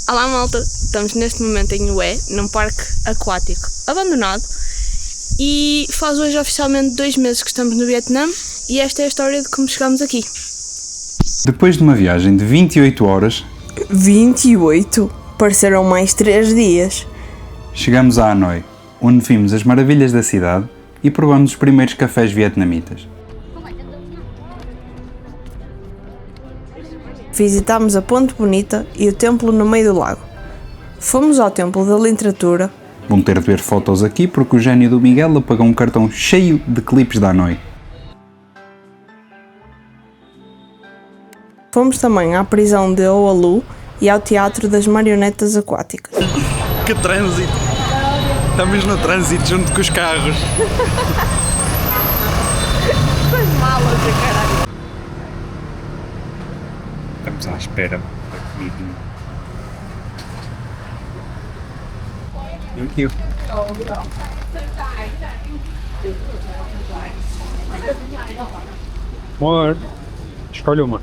Olá malta, estamos neste momento em Ué, num parque aquático abandonado e faz hoje oficialmente 2 meses que estamos no Vietnã e esta é a história de como chegamos aqui. Depois de uma viagem de 28 horas, 28? Pareceram mais 3 dias. chegamos a Hanoi, onde vimos as maravilhas da cidade e provamos os primeiros cafés vietnamitas. Visitámos a Ponte Bonita e o templo no meio do lago. Fomos ao Templo da Literatura. Vão ter de ver fotos aqui porque o gênio do Miguel apagou um cartão cheio de clipes da Hanoi. Fomos também à prisão de Oahu e ao Teatro das Marionetas Aquáticas. Que trânsito! Estamos no trânsito junto com os carros. Estamos à espera da comidinha. Thank you. Amor, escolhe uma.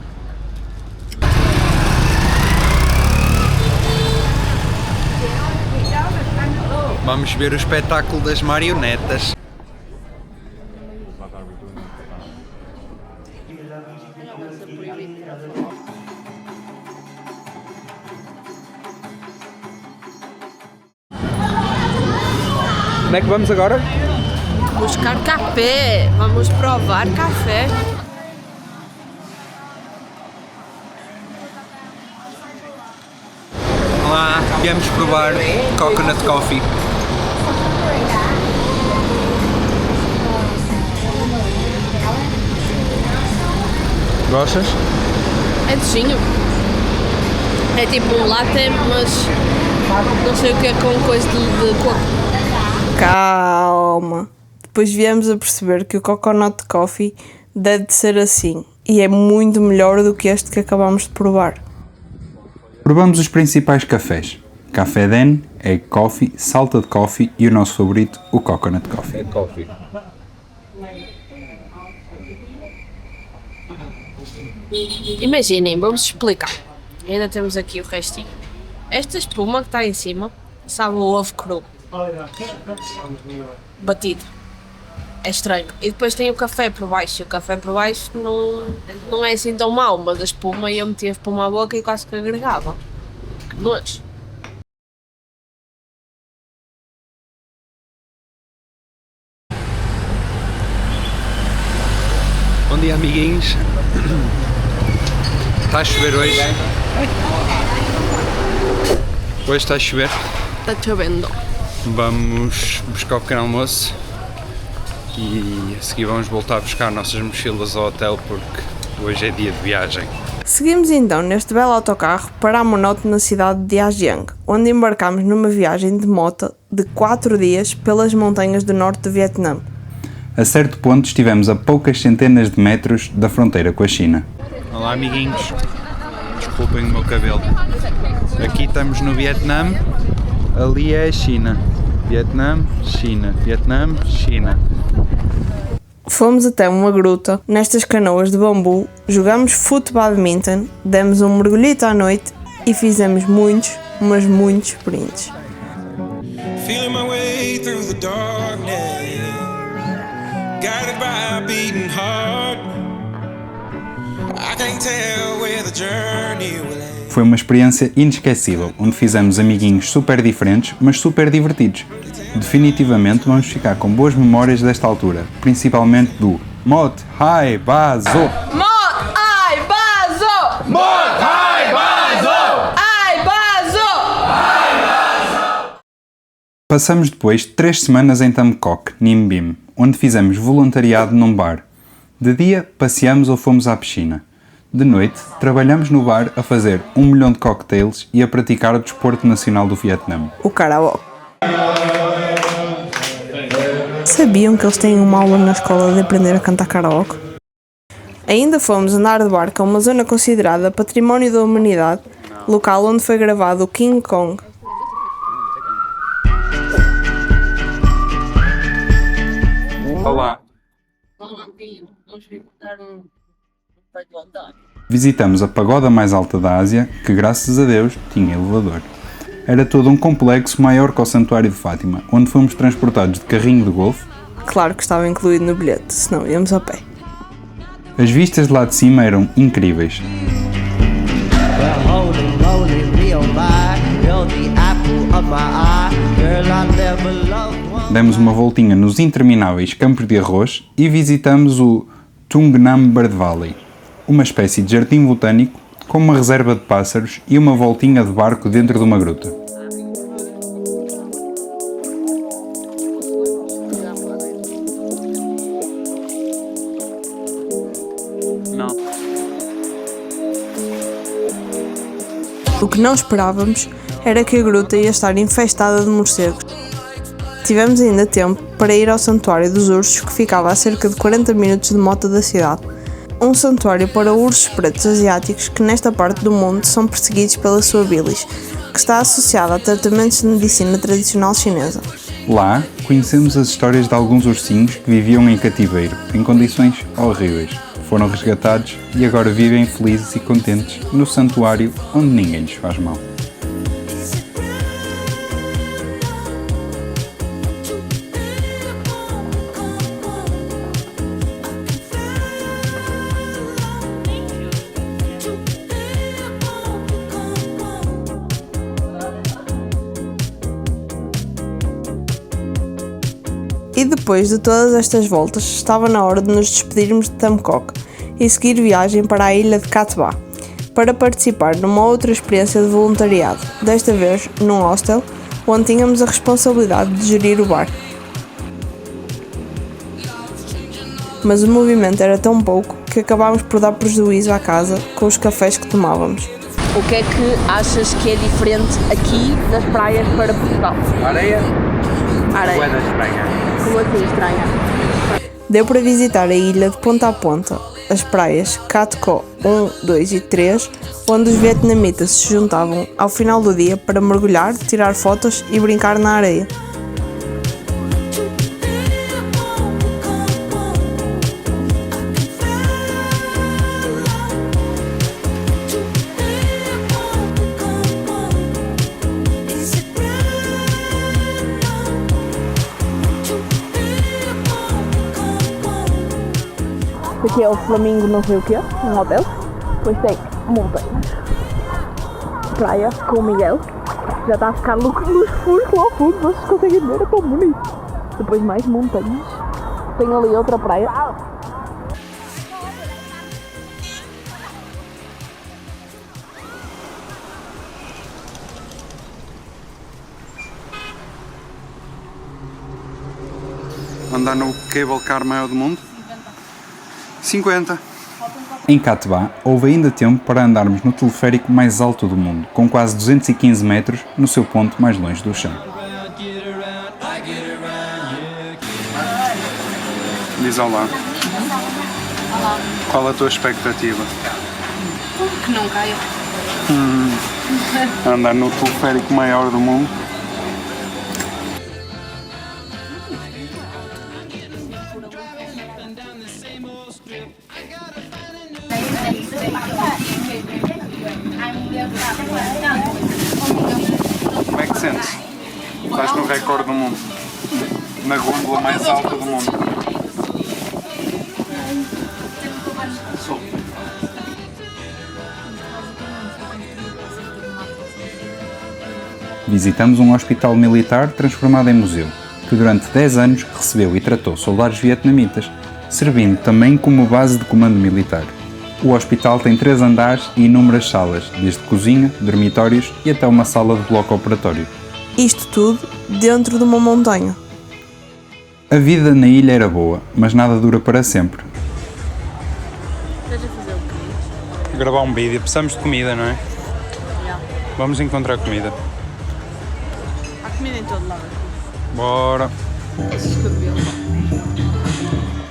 Vamos ver o espetáculo das marionetas. Onde é que vamos agora? Buscar café, vamos provar café. Olá, viemos provar coconut coffee. Gostas? É docinho. É tipo um latte, mas não sei o que é com coisa de coco. Calma! Depois viemos a perceber que o Coconut Coffee deve de ser assim e é muito melhor do que este que acabamos de provar. Provamos os principais cafés. Café Den, Egg Coffee, Salted Coffee e o nosso favorito, o Coconut Coffee. Imaginem, vamos explicar. Ainda temos aqui o restinho. Esta espuma que está em cima sabe o ovo cru. Batido. É estranho. E depois tem o café por baixo. O café por baixo não é assim tão mau, mas a espuma, eu metia a espuma à boca e quase que agregava. Que nojo. Bom dia, amiguinhos. Está a chover hoje. Hoje está a chover. Está chovendo. Vamos buscar o pequeno almoço e a seguir vamos voltar a buscar nossas mochilas ao hotel porque hoje é dia de viagem. Seguimos então neste belo autocarro para a monótona cidade de Hà Giang, onde embarcámos numa viagem de moto de 4 dias pelas montanhas do norte do Vietnã. A certo ponto estivemos a poucas centenas de metros da fronteira com a China. Olá, amiguinhos. Desculpem o meu cabelo. Aqui estamos no Vietnã, ali é a China. Vietnã, China. Vietnã, China. Fomos até uma gruta, nestas canoas de bambu, jogámos badminton, demos um mergulhito à noite e fizemos muitos, mas muitos sprints. Feeling my way through the darkness, guided by a beating heart. I can't tell where the journey will end. Foi uma experiência inesquecível, onde fizemos amiguinhos super diferentes, mas super divertidos. Definitivamente vamos ficar com boas memórias desta altura, principalmente do Mot Hai Ba Zo. Mot ai bazo! Mot Hai Ba Zo! Ai bazo! Passamos depois 3 semanas em Tam Coc, Ninh Biem, onde fizemos voluntariado num bar. De dia, passeamos ou fomos à piscina. De noite, trabalhamos no bar a fazer 1 milhão de cocktails e a praticar o desporto nacional do Vietnã. O karaoke. Sabiam que eles têm uma aula na escola de aprender a cantar karaoke? Ainda fomos andar de barco a uma zona considerada Património da Humanidade, local onde foi gravado o King Kong. Olá. Vamos dar um... Visitamos a pagoda mais alta da Ásia, que graças a Deus tinha elevador. Era todo um complexo maior que o Santuário de Fátima, onde fomos transportados de carrinho de golfe. Claro que estava incluído no bilhete, senão íamos a pé. As vistas de lá de cima eram incríveis. Demos uma voltinha nos intermináveis campos de arroz e visitamos o Tungnam Bird Valley, uma espécie de jardim botânico com uma reserva de pássaros e uma voltinha de barco dentro de uma gruta. O que não esperávamos era que a gruta ia estar infestada de morcegos. Tivemos ainda tempo para ir ao Santuário dos Ursos, que ficava a cerca de 40 minutos de moto da cidade. Um santuário para ursos pretos asiáticos que nesta parte do mundo são perseguidos pela sua bilis, que está associada a tratamentos de medicina tradicional chinesa. Lá, conhecemos as histórias de alguns ursinhos que viviam em cativeiro, em condições horríveis. Foram resgatados e agora vivem felizes e contentes no santuário onde ninguém lhes faz mal. E depois de todas estas voltas, estava na hora de nos despedirmos de Tamkok e seguir viagem para a ilha de Katba, para participar numa outra experiência de voluntariado, desta vez num hostel, onde tínhamos a responsabilidade de gerir o bar. Mas o movimento era tão pouco que acabámos por dar prejuízo à casa com os cafés que tomávamos. O que é que achas que é diferente aqui das praias para Portugal? Areia? Areia. estranha. Como assim estranha? Deu para visitar a ilha de ponta a ponta, as praias Cat Co 1, 2 e 3, onde os vietnamitas se juntavam ao final do dia para mergulhar, tirar fotos e brincar na areia. Aqui é o Flamingo não sei o quê, um hotel. Depois tem montanhas. Praia com o Miguel. Já está a ficar louco nos furos lá ao fundo, vocês conseguem ver, é tão bonito. Depois mais montanhas. Tem ali outra praia. Andar no cable car maior do mundo? 50. Em Katba, houve ainda tempo para andarmos no teleférico mais alto do mundo, com quase 215 metros no seu ponto mais longe do chão. Diz olá. Qual a tua expectativa? Que não caia. Andar no teleférico maior do mundo? Como é que sentes? Estás no recorde do mundo. Na gôndola mais alta do mundo. Visitamos um hospital militar transformado em museu, que durante 10 anos recebeu e tratou soldados vietnamitas, servindo também como base de comando militar. O hospital tem 3 andares e inúmeras salas, desde cozinha, dormitórios e até uma sala de bloco operatório. Isto tudo dentro de uma montanha. A vida na ilha era boa, mas nada dura para sempre. Estás a fazer o quê? Gravar um vídeo, precisamos de comida, não é? Vamos encontrar comida. Há comida em todo lado. Bora!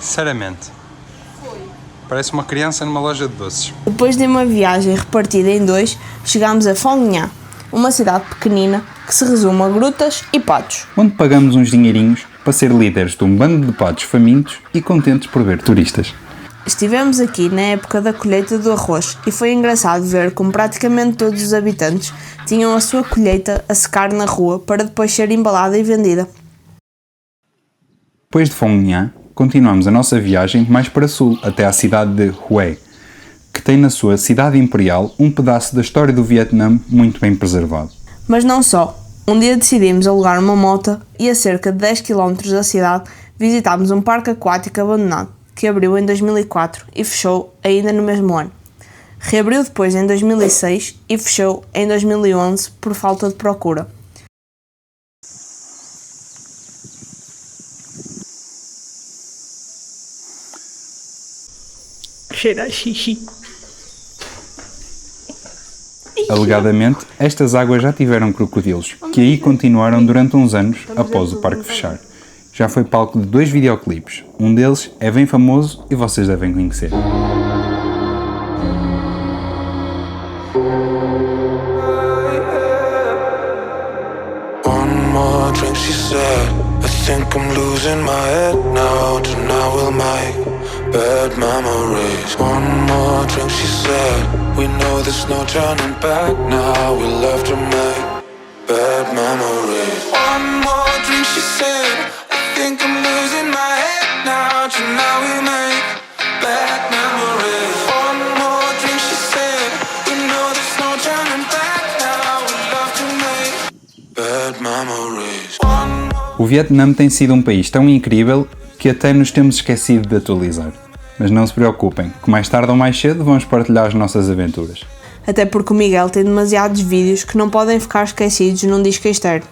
Sinceramente, parece uma criança numa loja de doces. Depois de uma viagem repartida em 2, chegámos a Phong Nha, uma cidade pequenina que se resume a grutas e patos. Onde pagamos uns dinheirinhos para ser líderes de um bando de patos famintos e contentes por ver turistas. Estivemos aqui na época da colheita do arroz e foi engraçado ver como praticamente todos os habitantes tinham a sua colheita a secar na rua para depois ser embalada e vendida. Depois de Phong Nha, continuamos a nossa viagem mais para sul, até à cidade de Hue, que tem na sua cidade imperial um pedaço da história do Vietnã muito bem preservado. Mas não só. Um dia decidimos alugar uma moto e a cerca de 10 km da cidade visitámos um parque aquático abandonado, que abriu em 2004 e fechou ainda no mesmo ano. Reabriu depois em 2006 e fechou em 2011 por falta de procura. Cheira a xixi. Alegadamente, estas águas já tiveram crocodilos, que aí continuaram durante uns anos após o parque fechar. Já foi palco de 2 videoclipes, um deles é bem famoso e vocês devem conhecer. One more drink, she said. I think I'm losing my head now. Tonight we'll make bad memories. One more drink, she said. We know there's no turning back now. We love to make bad memories. One more drink, she said. I think I'm losing my head now. Tonight we'll make bad memories. One more drink, she said. We know there's no turning back now. We love to make bad memories. O Vietnã tem sido um país tão incrível que até nos temos esquecido de atualizar. Mas não se preocupem, que mais tarde ou mais cedo vamos partilhar as nossas aventuras. Até porque o Miguel tem demasiados vídeos que não podem ficar esquecidos num disco externo.